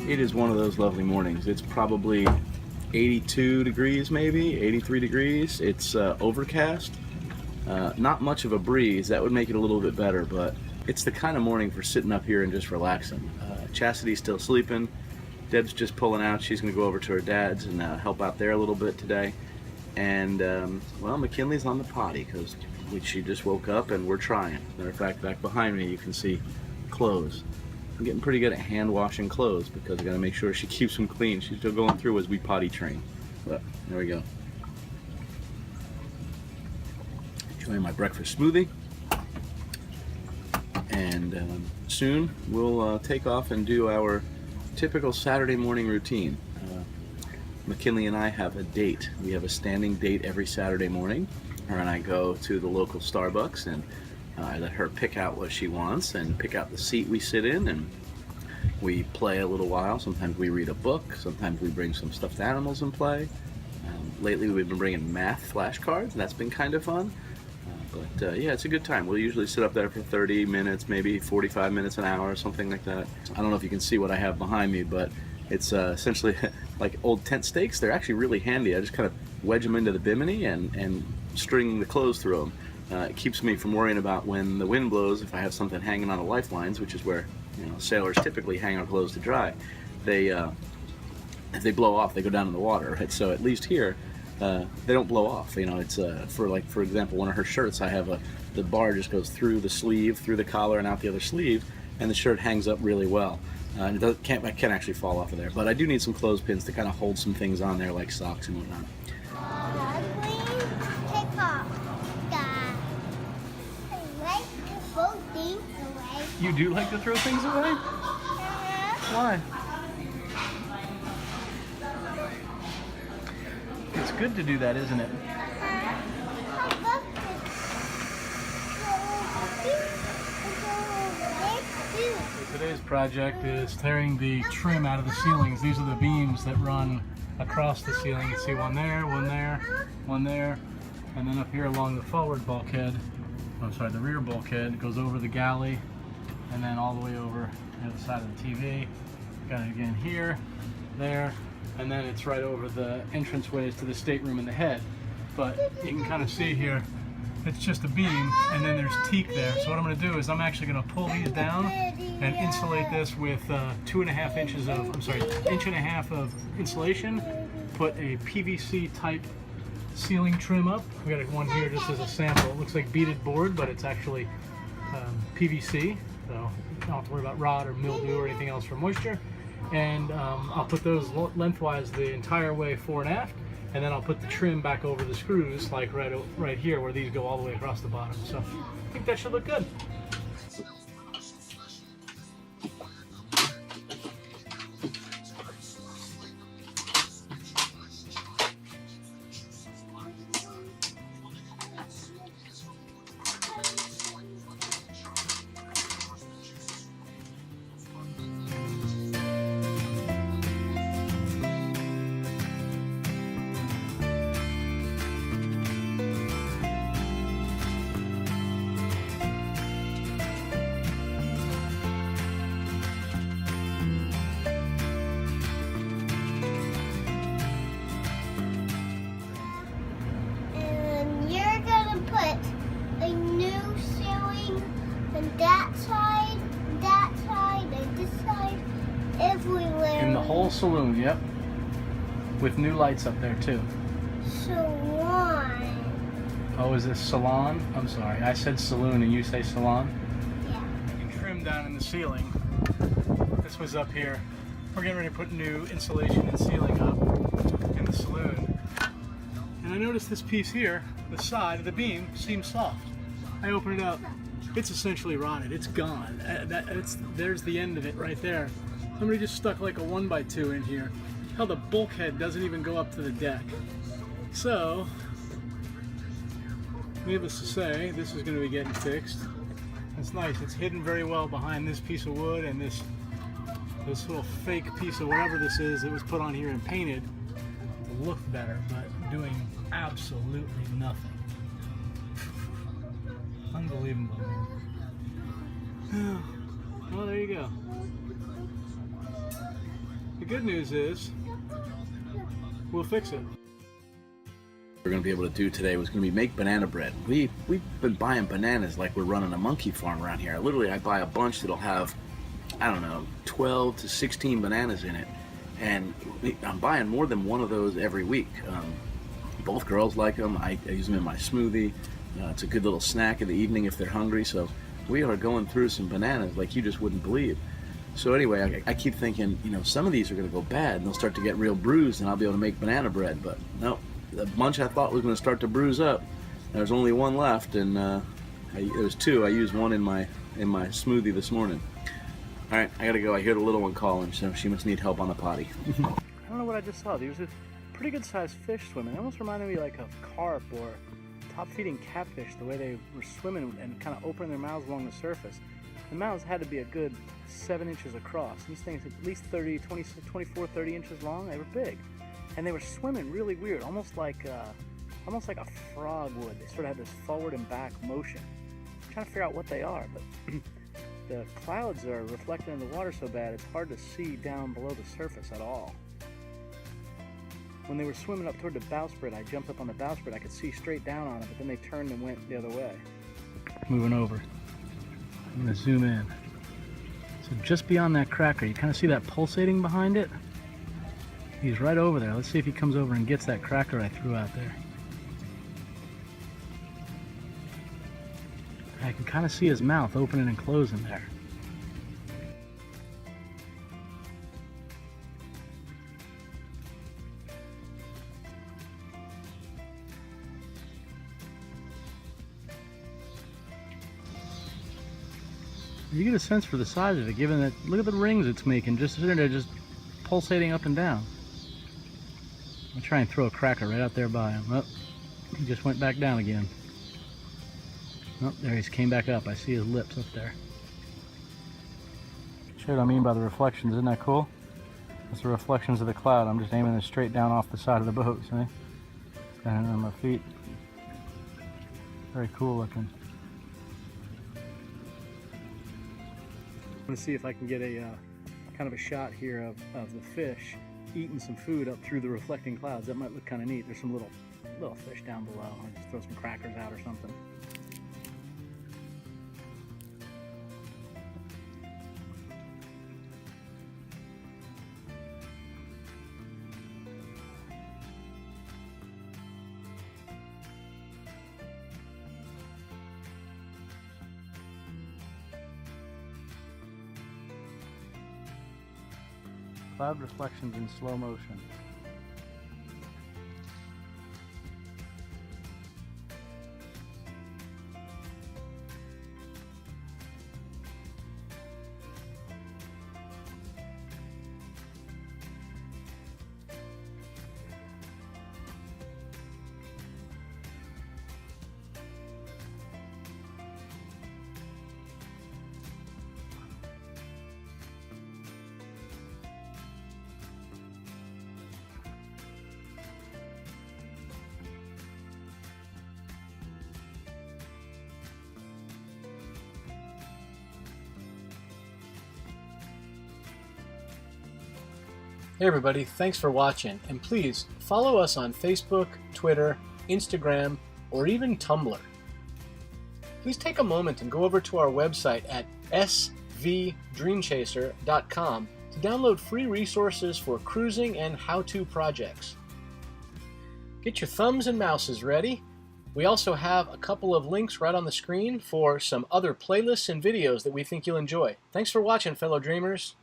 It is one of those lovely mornings. It's probably 82 degrees, maybe 83 degrees. It's overcast. Not much of a breeze. That would make it a little bit better, but it's the kind of morning for sitting up here and just relaxing. Chastity's still sleeping. Deb's just pulling out. She's going to go over to her dad's and help out there a little bit today. And, well, McKinley's on the potty because she just woke up and we're trying. Matter of fact, back behind me you can see clothes. I'm getting pretty good at hand washing clothes because I got to make sure she keeps them clean. She's still going through as we potty train. But there we go. Enjoying my breakfast smoothie. And soon we'll take off and do our typical Saturday morning routine. McKinley and I have a date. We have a standing date every Saturday morning. Her and I go to the local Starbucks and I let her pick out what she wants and pick out the seat we sit in, and we play a little while. Sometimes we read a book, sometimes we bring some stuffed animals and play. Lately we've been bringing math flashcards, and that's been kind of fun. But yeah, it's a good time. We'll usually sit up there for 30 minutes, maybe 45 minutes, an hour, something like that. I don't know if you can see what I have behind me, but it's essentially like old tent stakes. They're actually really handy. I just kind of wedge them into the bimini and string the clothes through them. It keeps me from worrying about when the wind blows, if I have something hanging on the lifelines, which is where sailors typically hang our clothes to dry. If they blow off, they go down in the water, right? So at least here, they don't blow off. It's for example, one of her shirts, I have the bar just goes through the sleeve, through the collar, and out the other sleeve, and the shirt hangs up really well. And it can't actually fall off of there. But I do need some clothespins to kind of hold some things on there, like socks and whatnot. You do like to throw things away? Why? It's good to do that, isn't it? Today's project is tearing the trim out of the ceilings. These are the beams that run across the ceiling. You see one there, one there, one there, and then up here along the forward bulkhead, the rear bulkhead, it goes over the galley, and then all the way over the other side of the TV. Got it again here, there, and then it's right over the entranceways to the stateroom and the head. But you can kind of see here, it's just a beam, and then there's teak there. So what I'm going to do is I'm actually going to pull these down and insulate this with 2.5 inches of, inch and a half of insulation. Put a PVC type ceiling trim up. We got one here just as a sample. It looks like beaded board, but it's actually PVC. So you don't have to worry about rot or mildew or anything else for moisture. And I'll put those lengthwise the entire way fore and aft, and then I'll put the trim back over the screws, like right here where these go all the way across the bottom. So I think that should look good. In the whole saloon, yep. With new lights up there too. Salon. Oh, is this salon? I'm sorry, I said saloon and you say salon? Yeah. You can trim down in the ceiling. This was up here. We're getting ready to put new insulation and ceiling up in the saloon. And I noticed this piece here, the side of the beam, seems soft. I open it up. It's essentially rotted. It's gone. There's the end of it right there. Somebody just stuck like a 1x2 in here. Hell, the bulkhead doesn't even go up to the deck. So, needless to say, this is going to be getting fixed. It's nice. It's hidden very well behind this piece of wood and this little fake piece of whatever this is that was put on here and painted to look better, but doing absolutely nothing. Unbelievable. Well, there you go. The good news is we'll fix it. We're going to be able to do today was going to be make banana bread. We've been buying bananas like we're running a monkey farm around here. Literally, I buy a bunch that'll have, I don't know, 12 to 16 bananas in it, and I'm buying more than one of those every week. Both girls like them. I use them in my smoothie. It's a good little snack in the evening if they're hungry. So we are going through some bananas like you just wouldn't believe. So anyway, I keep thinking, you know, some of these are going to go bad and they'll start to get real bruised, and I'll be able to make banana bread. But no, the bunch I thought was going to start to bruise up, there's only one left, and there was two. I used one in my smoothie this morning. All right, I gotta go. I hear the little one calling, so she must need help on the potty. I don't know what I just saw. There was a pretty good sized fish swimming. It almost reminded me like of carp or top feeding catfish, the way they were swimming and kind of opening their mouths along the surface. The mouths had to be a good 7 inches across. These things at least 30 inches long. They were big, and they were swimming really weird, almost like a frog would. They sort of had this forward and back motion. I'm trying to figure out what they are, but the clouds are reflected in the water so bad it's hard to see down below the surface at all. When they were swimming up toward the bowsprit, I jumped up on the bowsprit. I could see straight down on it, but then they turned and went the other way. Moving over. I'm going to zoom in. So just beyond that cracker, you kind of see that pulsating behind it? He's right over there. Let's see if he comes over and gets that cracker I threw out there. I can kind of see his mouth opening and closing there. You get a sense for the size of it, given that, look at the rings it's making, just sitting there, just pulsating up and down. I'll try and throw a cracker right out there by him. Oh, he just went back down again. Oh, there he came back up. I see his lips up there. See what I mean by the reflections? Isn't that cool? That's the reflections of the cloud. I'm just aiming it straight down off the side of the boat, see? Standing on my feet. Very cool looking. I'm going to see if I can get a kind of a shot here of the fish eating some food up through the reflecting clouds. That might look kind of neat. There's some little fish down below. I'll just throw some crackers out or something. Cloud reflections in slow motion. Hey everybody, thanks for watching, and please follow us on Facebook, Twitter, Instagram, or even Tumblr. Please take a moment and go over to our website at svdreamchaser.com to download free resources for cruising and how-to projects. Get your thumbs and mouses ready. We also have a couple of links right on the screen for some other playlists and videos that we think you'll enjoy. Thanks for watching, fellow dreamers.